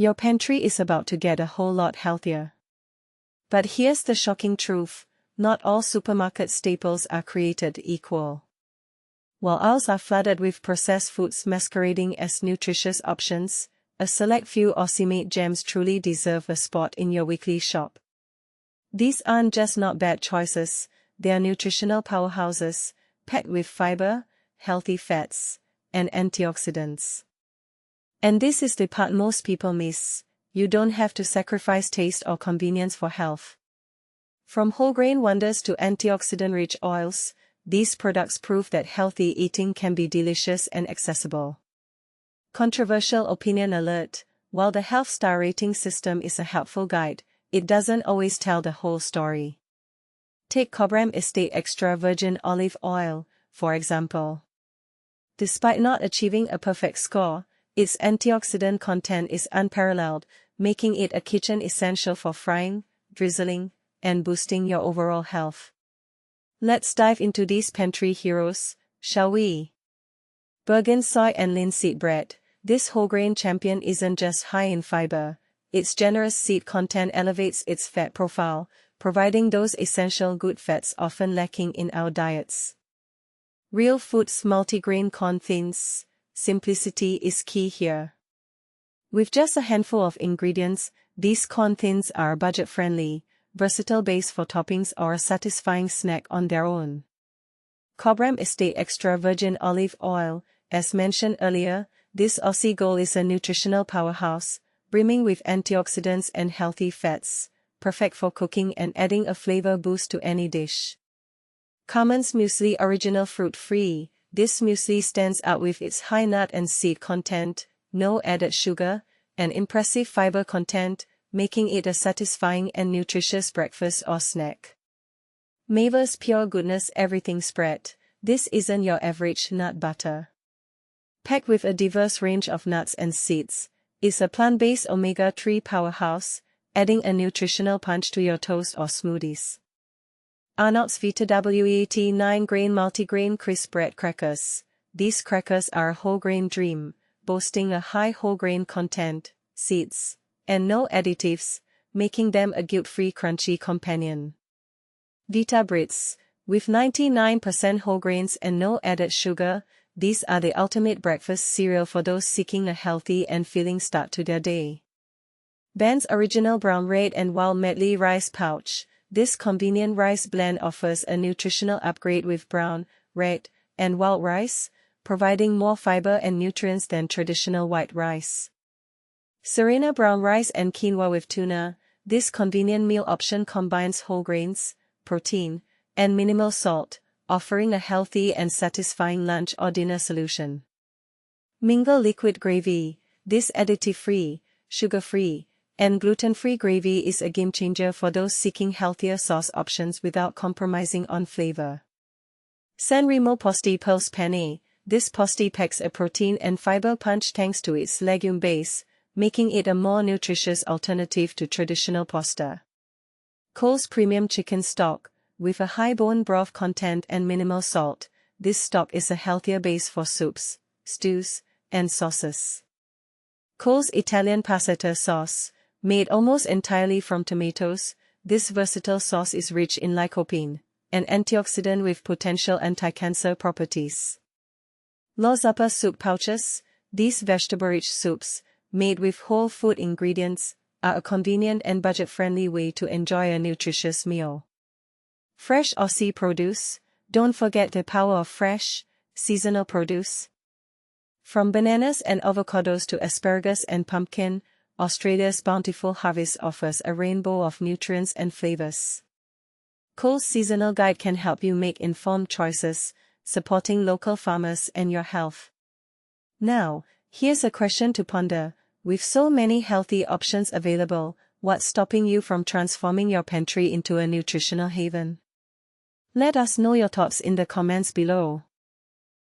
Your pantry is about to get a whole lot healthier. But here's the shocking truth, not all supermarket staples are created equal. While aisles are flooded with processed foods masquerading as nutritious options, a select few Aussie-made gems truly deserve a spot in your weekly shop. These aren't just not bad choices, they are nutritional powerhouses, packed with fiber, healthy fats, and antioxidants. And this is the part most people miss: you don't have to sacrifice taste or convenience for health. From wholegrain wonders to antioxidant-rich oils, these products prove that healthy eating can be delicious and accessible. Controversial opinion alert: while the health star rating system is a helpful guide, it doesn't always tell the whole story. Take Cobram Estate Extra Virgin Olive Oil, for example. Despite not achieving a perfect score, its antioxidant content is unparalleled, making it a kitchen essential for frying, drizzling, and boosting your overall health. Let's dive into these pantry heroes, shall we? Burgen Soy Linseed Bread. This wholegrain champion isn't just high in fiber, its generous seed content elevates its fat profile, providing those essential good fats often lacking in our diets. Real Foods multigrain corn thins. Simplicity is key here. With just a handful of ingredients, these corn thins are a budget-friendly, versatile base for toppings or a satisfying snack on their own. Cobram Estate Extra Virgin Olive Oil. As mentioned earlier, this Aussie gold is a nutritional powerhouse, brimming with antioxidants and healthy fats, perfect for cooking and adding a flavor boost to any dish. Carman's Muesli Original Fruit-Free. This muesli stands out with its high nut and seed content, no added sugar, and impressive fiber content, making it a satisfying and nutritious breakfast or snack. Maver's Pure Goodness Everything Spread. This isn't your average nut butter. Packed with a diverse range of nuts and seeds, it's a plant-based omega-3 powerhouse, adding a nutritional punch to your toast or smoothies. Arnott's Vita Wet 9-grain multigrain crisp bread crackers. These crackers are a wholegrain dream, boasting a high wholegrain content, seeds, and no additives, making them a guilt-free crunchy companion. Vita Brits. With 99% whole grains and no added sugar, these are the ultimate breakfast cereal for those seeking a healthy and filling start to their day. Ben's Original Brown Red and Wild Medley Rice Pouch. This convenient rice blend offers a nutritional upgrade with brown, red, and wild rice, providing more fiber and nutrients than traditional white rice. Sirena Brown Rice and Quinoa with Tuna. This convenient meal option combines whole grains, protein, and minimal salt, offering a healthy and satisfying lunch or dinner solution. Mingle Liquid Gravy. This additive-free, sugar-free, and gluten-free gravy is a game-changer for those seeking healthier sauce options without compromising on flavor. San Remo Posti Pulse Penne. This posti packs a protein and fiber punch thanks to its legume base, making it a more nutritious alternative to traditional pasta. Cole's Premium Chicken Stock. With a high bone broth content and minimal salt, this stock is a healthier base for soups, stews, and sauces. Cole's Italian Passata Sauce. Made almost entirely from tomatoes, this versatile sauce is rich in lycopene, an antioxidant with potential anti-cancer properties. Lo Zuppa Soup Pouches. These vegetable-rich soups, made with whole food ingredients, are a convenient and budget-friendly way to enjoy a nutritious meal. Fresh Aussie Produce. Don't forget the power of fresh, seasonal produce. From bananas and avocados to asparagus and pumpkin, Australia's bountiful harvest offers a rainbow of nutrients and flavors. Cole's Seasonal Guide can help you make informed choices, supporting local farmers and your health. Now, here's a question to ponder. With so many healthy options available, what's stopping you from transforming your pantry into a nutritional haven? Let us know your thoughts in the comments below.